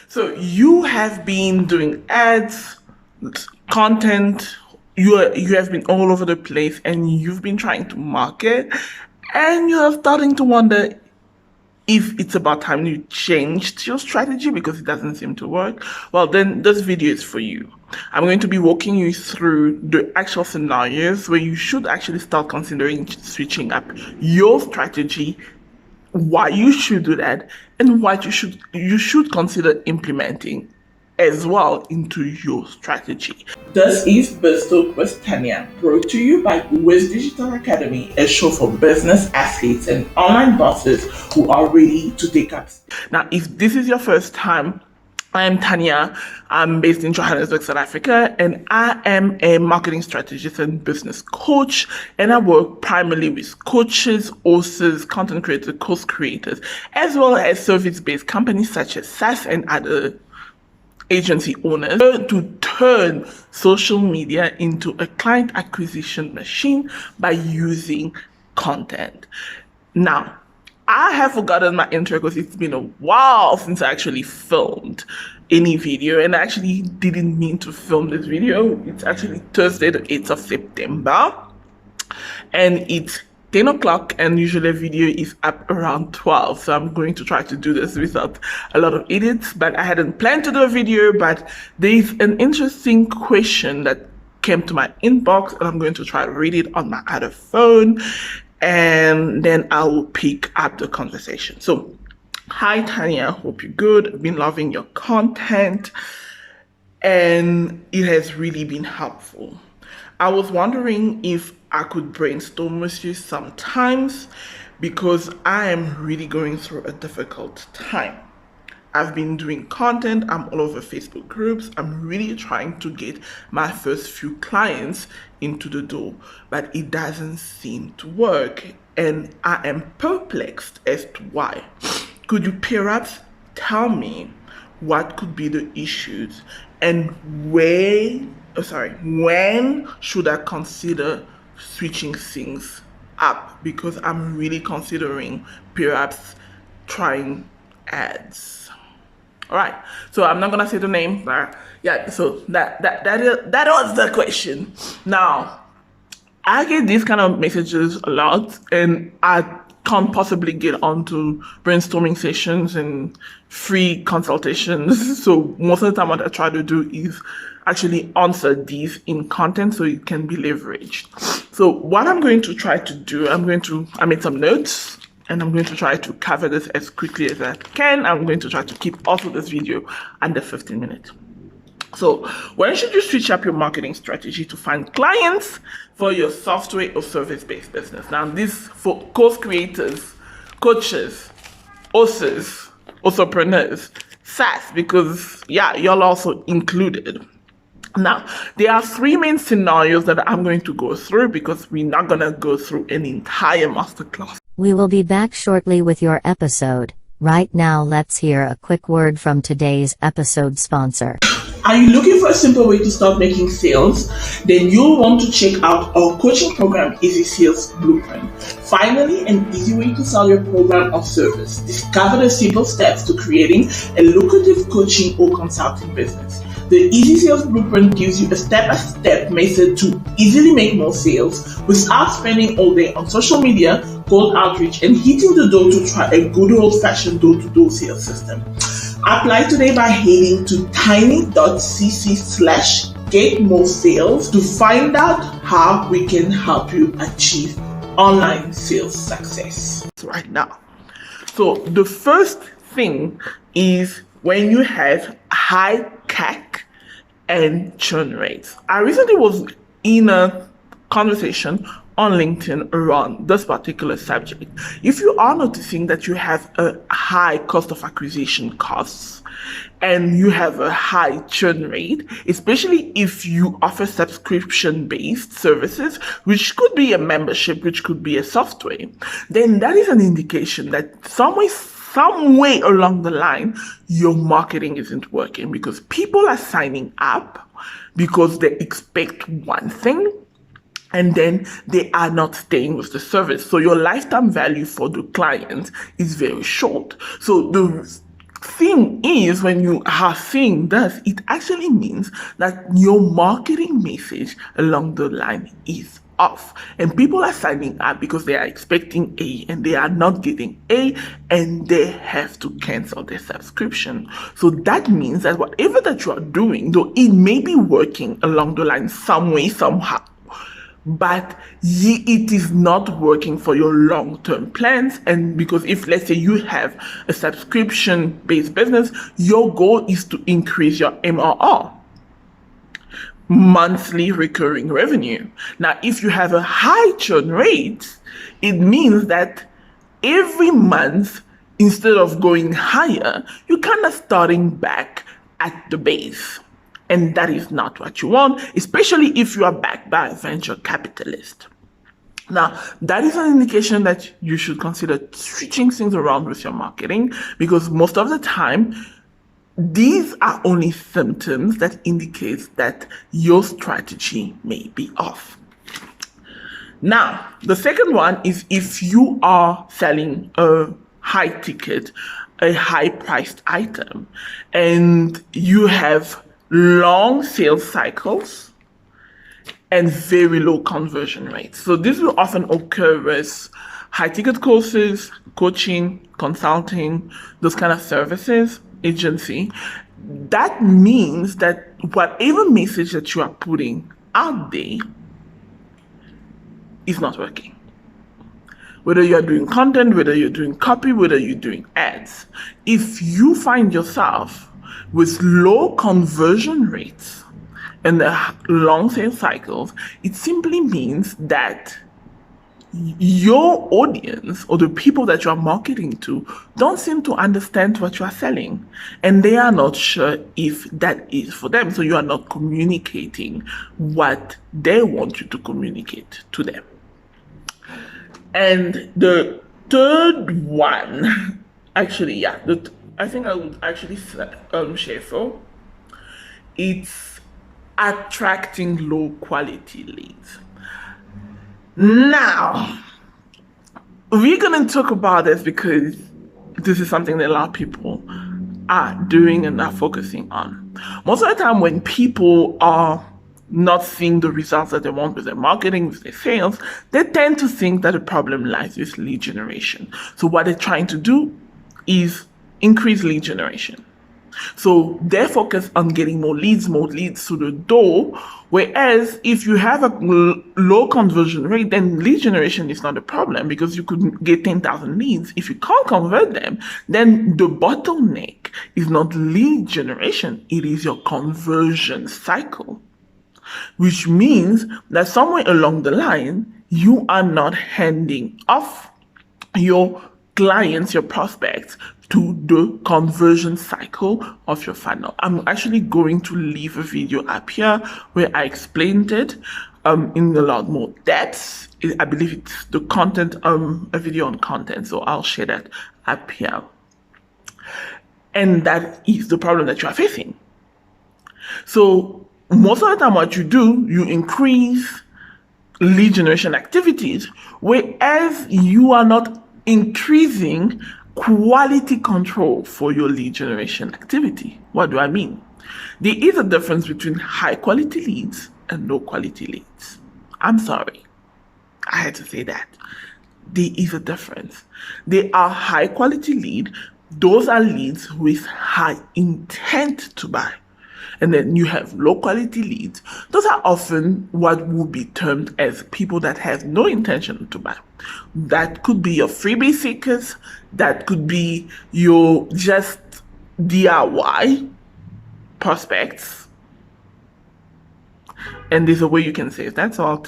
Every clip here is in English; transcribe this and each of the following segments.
So you have been doing ads, content, you have been all over the place and you've been trying to market and you're starting to wonder if it's about time you changed your strategy because it doesn't seem to work. Well, then this video is for you. I'm going to be walking you through the actual scenarios where you should actually start considering switching up your strategy, why you should do that, and what you should consider implementing as well into your strategy. This is Biz Talk with Tanya, brought to you by Wiz Digital Academy, a show for business athletes and online bosses who are ready to take up. Now, if this is your first time, I'm Tanya. I'm based in Johannesburg, South Africa, and I am a marketing strategist and business coach. And I work primarily with coaches, authors, content creators, course creators, as well as service-based companies such as SAAS and other agency owners to turn social media into a client acquisition machine by using content. Now, I have forgotten my intro because it's been a while since I actually filmed any video, and I actually didn't mean to film this video. It's actually Thursday, the 8th of September, and it's 10 o'clock, and usually a video is up around 12. So I'm going to try to do this without a lot of edits, but I hadn't planned to do a video, but there's an interesting question that came to my inbox, and I'm going to try to read it on my other phone, and then I will pick up the conversation. So, hi Tanya, hope you're good. I've been loving your content, and it has really been helpful. I was wondering if I could brainstorm with you sometimes because I am really going through a difficult time. I've been doing content, I'm all over Facebook groups, I'm really trying to get my first few clients into the door, but it doesn't seem to work, and I am perplexed as to why. Could you perhaps tell me what could be the issues and when should I consider switching things up? Because I'm really considering perhaps trying ads. All right, so I'm not gonna say the name, but yeah, so that was the question. Now, I get these kind of messages a lot, and I can't possibly get onto brainstorming sessions and free consultations. So most of the time what I try to do is actually answer these in content so it can be leveraged. So what I'm going to try to do, I made some notes, and I'm going to try to cover this as quickly as I can. I'm going to try to keep also this video under 15 minutes. So when should you switch up your marketing strategy to find clients for your software or service-based business? Now, this for course creators, coaches, authors, entrepreneurs, SaaS, because yeah, y'all also included. Now, there are three main scenarios that I'm going to go through because we're not going to go through an entire masterclass. We will be back shortly with your episode. Right now, let's hear a quick word from today's episode sponsor. Are you looking for a simple way to start making sales? Then you'll want to check out our coaching program, Easy Sales Blueprint. Finally, an easy way to sell your program or service. Discover the simple steps to creating a lucrative coaching or consulting business. The Easy Sales Blueprint gives you a step-by-step method to easily make more sales without spending all day on social media, cold outreach, and hitting the door to try a good old-fashioned door-to-door sales system. Apply today by heading to tiny.cc/getmoresales to find out how we can help you achieve online sales success right now. So the first thing is when you have high CAC and churn rates. I recently was in a conversation on LinkedIn around this particular subject. If you are noticing that you have a high cost of acquisition costs and you have a high churn rate, especially if you offer subscription-based services, which could be a membership, which could be a software, then that is an indication that some way along the line, your marketing isn't working because people are signing up because they expect one thing, and then they are not staying with the service. So your lifetime value for the client is very short. So the thing is, when you are saying this, it actually means that your marketing message along the line is off, and people are signing up because they are expecting A and they are not getting A, and they have to cancel their subscription. So that means that whatever that you are doing, though it may be working along the line some way, somehow, but it is not working for your long-term plans. And because if, let's say, you have a subscription-based business, your goal is to increase your MRR, monthly recurring revenue. Now, if you have a high churn rate, it means that every month, instead of going higher, you're kind of starting back at the base. And that is not what you want, especially if you are backed by a venture capitalist. Now, that is an indication that you should consider switching things around with your marketing, because most of the time, these are only symptoms that indicate that your strategy may be off. Now, the second one is if you are selling a high ticket, a high priced item, and you have long sales cycles and very low conversion rates. So this will often occur with high ticket courses, coaching, consulting, those kind of services, agency. That means that whatever message that you are putting out there is not working. Whether you're doing content, whether you're doing copy, whether you're doing ads, if you find yourself with low conversion rates and the long sales cycles, it simply means that your audience or the people that you are marketing to don't seem to understand what you are selling, and they are not sure if that is for them. So you are not communicating what they want you to communicate to them. And the third one, actually, yeah, I think I would actually share for. It's attracting low quality leads. Now, we're going to talk about this because this is something that a lot of people are doing and are focusing on. Most of the time when people are not seeing the results that they want with their marketing, with their sales, they tend to think that the problem lies with lead generation. So what they're trying to do is increase lead generation. So they're focused on getting more leads through the door. Whereas if you have a low conversion rate, then lead generation is not a problem, because you could get 10,000 leads. If you can't convert them, then the bottleneck is not lead generation, it is your conversion cycle. Which means that somewhere along the line, you are not handing off your clients, your prospects, to the conversion cycle of your funnel. I'm actually going to leave a video up here where I explained it in a lot more depth. I believe it's the content, a video on content, so I'll share that up here. And that is the problem that you are facing. So most of the time what you do, you increase lead generation activities, whereas you are not increasing quality control for your lead generation activity. What do I mean? There is a difference between high quality leads and low quality leads. I'm sorry, I had to say that. There is a difference. They are high quality lead. Those are leads with high intent to buy. And then you have low quality leads. Those are often what would be termed as people that have no intention to buy. That could be your freebie seekers. That could be your just DIY prospects. And there's a way you can save that. So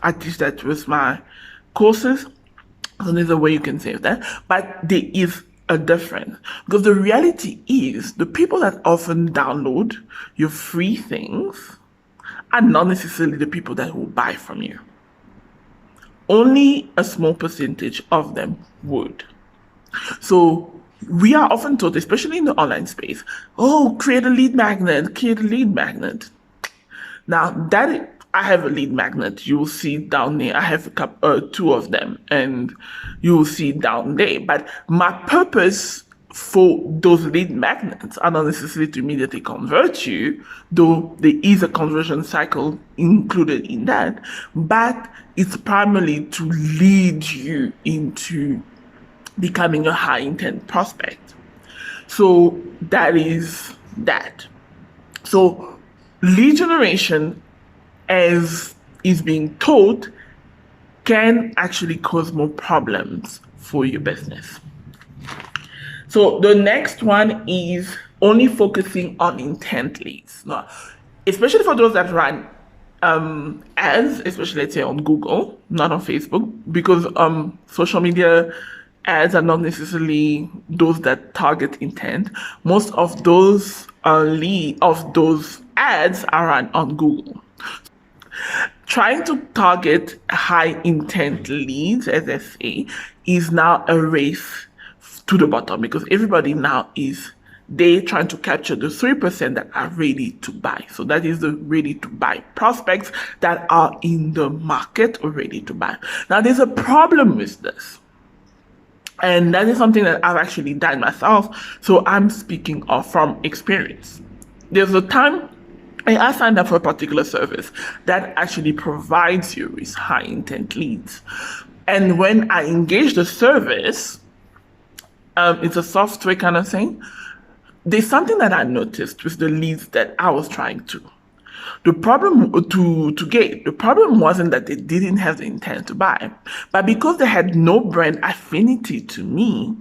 I teach that with my courses. So there's a way you can save that. But there is a difference, because the reality is the people that often download your free things are not necessarily the people that will buy from you. Only a small percentage of them would. So we are often taught, especially in the online space, oh, create a lead magnet, create a lead magnet. Now that I have a lead magnet, you will see down there. I have two of them, and you will see down there. But my purpose for those lead magnets are not necessarily to immediately convert you, though there is a conversion cycle included in that, but it's primarily to lead you into becoming a high intent prospect. So that is that. So lead generation, as is being taught, can actually cause more problems for your business. So the next one is only focusing on intent leads. Now, especially for those that run ads, especially let's say on Google, not on Facebook, because social media ads are not necessarily those that target intent. Most of those those ads are run on Google. Trying to target high intent leads, as I say, is now a race to the bottom, because everybody now is trying to capture the 3% that are ready to buy. So that is the ready to buy prospects that are in the market or ready to buy. Now there's a problem with this. And that is something that I've actually done myself. So I'm speaking from experience. There's a time I signed up for a particular service that actually provides you with high intent leads. And when I engage the service, it's a software kind of thing. There's something that I noticed with the leads that I was trying to. The problem the problem wasn't that they didn't have the intent to buy, but because they had no brand affinity to me,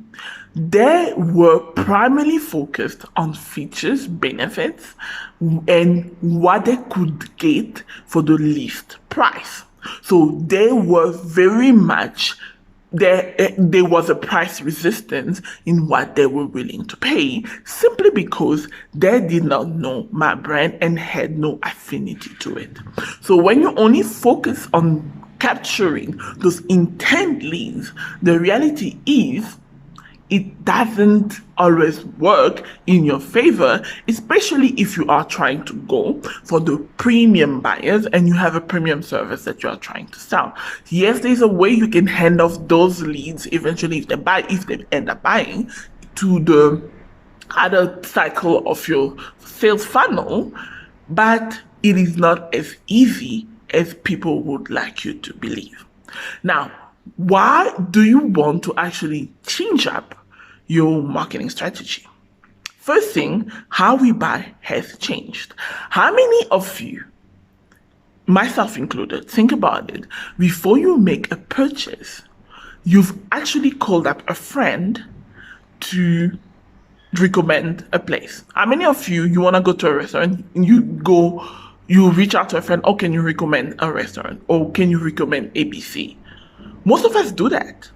they were primarily focused on features, benefits, and what they could get for the least price. So they were very much there was a price resistance in what they were willing to pay, simply because they did not know my brand and had no affinity to it. So when you only focus on capturing those intent leads, the reality is it doesn't always work in your favor, especially if you are trying to go for the premium buyers and you have a premium service that you are trying to sell. Yes, there's a way you can hand off those leads eventually if they end up buying, to the other cycle of your sales funnel, but it is not as easy as people would like you to believe. Now, why do you want to actually change up your marketing strategy? First thing, how we buy has changed. How many of you, myself included, think about it, before you make a purchase, you've actually called up a friend to recommend a place? How many of you want to go to a restaurant, and you reach out to a friend, oh, can you recommend a restaurant? Or can you recommend ABC? Most of us do that.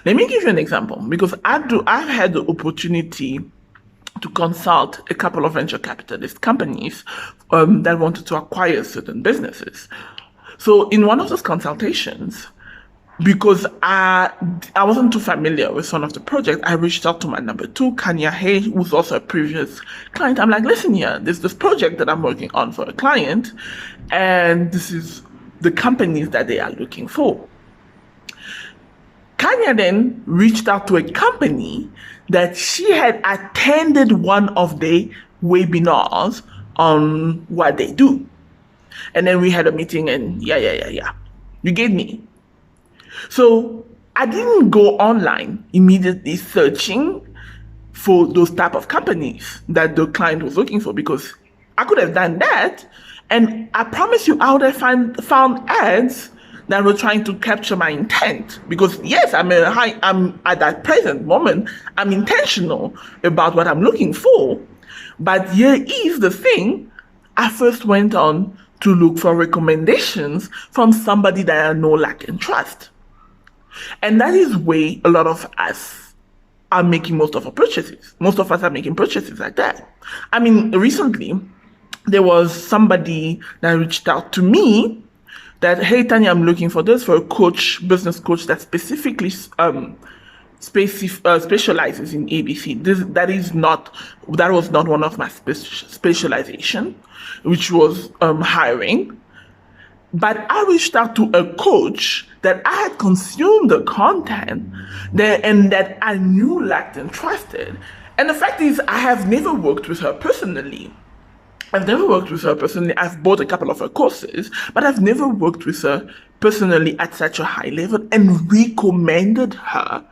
Let me give you an example, because I've had the opportunity to consult a couple of venture capitalist companies that wanted to acquire certain businesses. So in one of those consultations, because I wasn't too familiar with one of the projects, I reached out to my number two, Kanya Hay, who's also a previous client. I'm like, listen here, there's this project that I'm working on for a client, and this is the companies that they are looking for. Kanya then reached out to a company that she had attended one of the webinars on what they do. And then we had a meeting, and yeah. You get me? So I didn't go online immediately searching for those type of companies that the client was looking for, because I could have done that, and I promise you I would have found ads that were trying to capture my intent. Because yes, I'm at that present moment, I'm intentional about what I'm looking for. But here is the thing, I first went on to look for recommendations from somebody that I know, like, and trust. And that is where a lot of us are making most of our purchases. Most of us are making purchases like that. I mean, recently, there was somebody that reached out to me that, hey, Tanya, I'm looking for this, for a coach, business coach that specifically specializes in ABC. That was not one of my specialization, which was hiring. But I reached out to a coach that I had consumed the content and that I knew, liked, and trusted. And the fact is, I have never worked with her personally. I've never worked with her personally. I've bought a couple of her courses, but I've never worked with her personally at such a high level and recommended her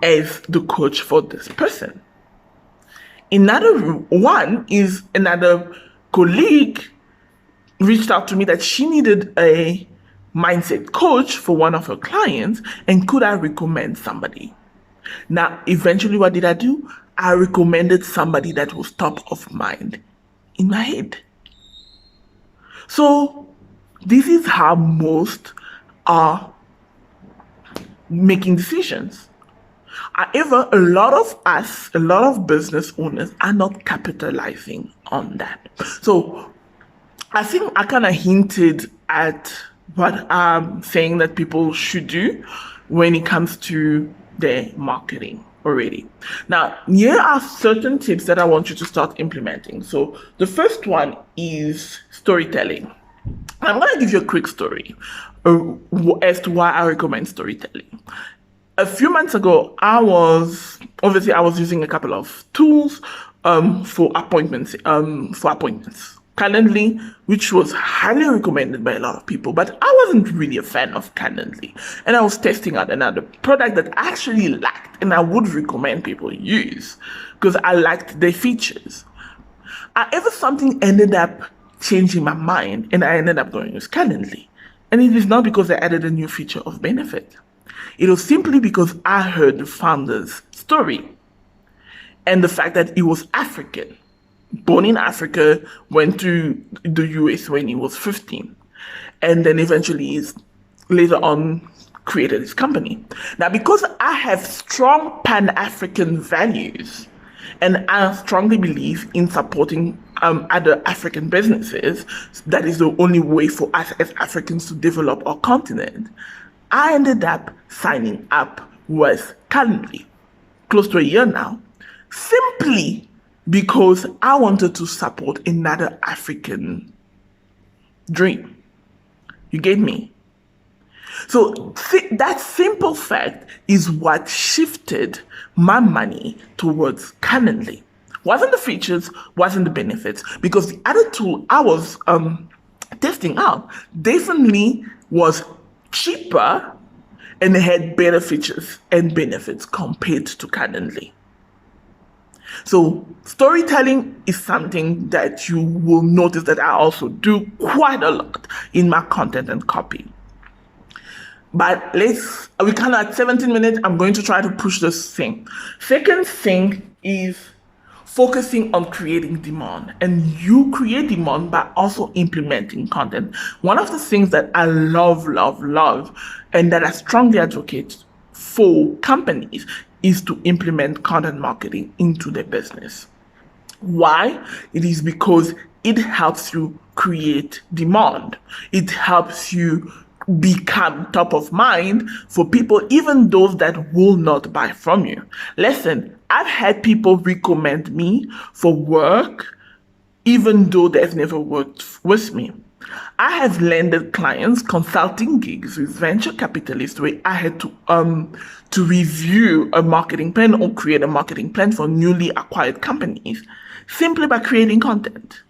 as the coach for this person. Another one is another colleague reached out to me that she needed a mindset coach for one of her clients, and could I recommend somebody? Now, eventually, what did I do? I recommended somebody that was top of mind in my head. So, this is how most are making decisions. However, a lot of business owners are not capitalizing on that. So, I think I kind of hinted at what I'm saying that people should do when it comes to their marketing already. Now, here are certain tips that I want you to start implementing. So the first one is storytelling. I'm going to give you a quick story as to why I recommend storytelling. A few months ago, I was using a couple of tools for appointments. Calendly, which was highly recommended by a lot of people, but I wasn't really a fan of Calendly. And I was testing out another product that I actually liked and I would recommend people use because I liked their features. However, something ended up changing my mind and I ended up going with Calendly. And it is not because I added a new feature of benefit. It was simply because I heard the founder's story and the fact that he was African. Born in Africa, went to the US when he was 15, and then eventually later on created his company. Now, because I have strong Pan-African values, and I strongly believe in supporting other African businesses, that is the only way for us as Africans to develop our continent, I ended up signing up with Calendly, close to a year now, simply because I wanted to support another African dream. You get me? So that simple fact is what shifted my money towards Calendly. Wasn't the features, wasn't the benefits, because the other tool I was testing out definitely was cheaper and had better features and benefits compared to Calendly. So storytelling is something that you will notice that I also do quite a lot in my content and copy. But we kind of at 17 minutes, I'm going to try to push this thing. Second thing is focusing on creating demand. And you create demand by also implementing content. One of the things that I love, and that I strongly advocate for companies is to implement content marketing into their business. Why? It is because it helps you create demand. It helps you become top of mind for people, even those that will not buy from you. Listen, I've had people recommend me for work, even though they've never worked with me. I have landed clients consulting gigs with venture capitalists where I had to review a marketing plan or create a marketing plan for newly acquired companies simply by creating content.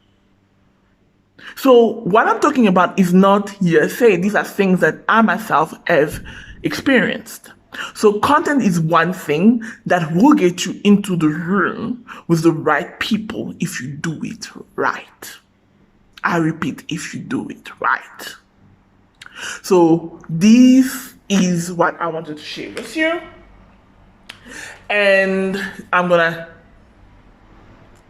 So what I'm talking about is not hearsay. These are things that I myself have experienced. So content is one thing that will get you into the room with the right people if you do it right. I repeat, if you do it right. So this is what I wanted to share with you. And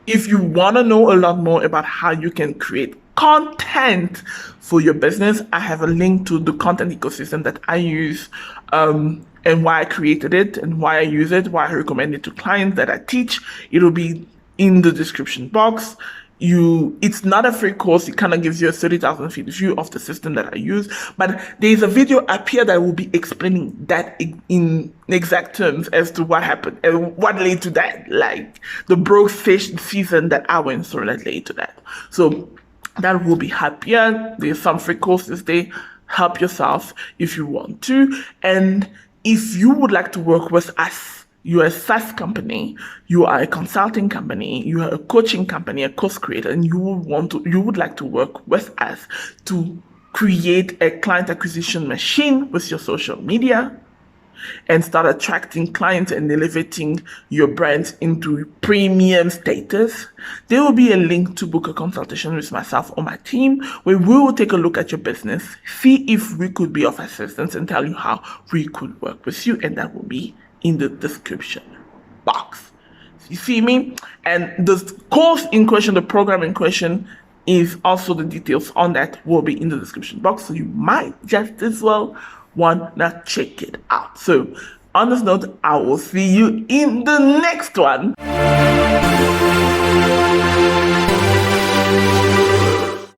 if you want to know a lot more about how you can create content for your business, I have a link to the content ecosystem that I use, and why I created it and why I use it, why I recommend it to clients that I teach. It'll be in the description box. It's not a free course. It kind of gives you a 30,000 feet view of the system that I use, but there's a video up here that will be explaining that in exact terms as to what happened and what led to that, like the broke fish season that I went through that led to that. So that will be happier. There's some free courses there. Help yourself if you want to. And if you would like to work with us, you're a SaaS company, you are a consulting company, you are a coaching company, a course creator, and you would like to work with us to create a client acquisition machine with your social media and start attracting clients and elevating your brand into premium status, there will be a link to book a consultation with myself or my team where we will take a look at your business, see if we could be of assistance, and tell you how we could work with you, and that will be in the description box. You see me? And the course in question, the program in question, is also the details on that will be in the description box. So you might just as well wanna check it out. So on this note, I will see you in the next one.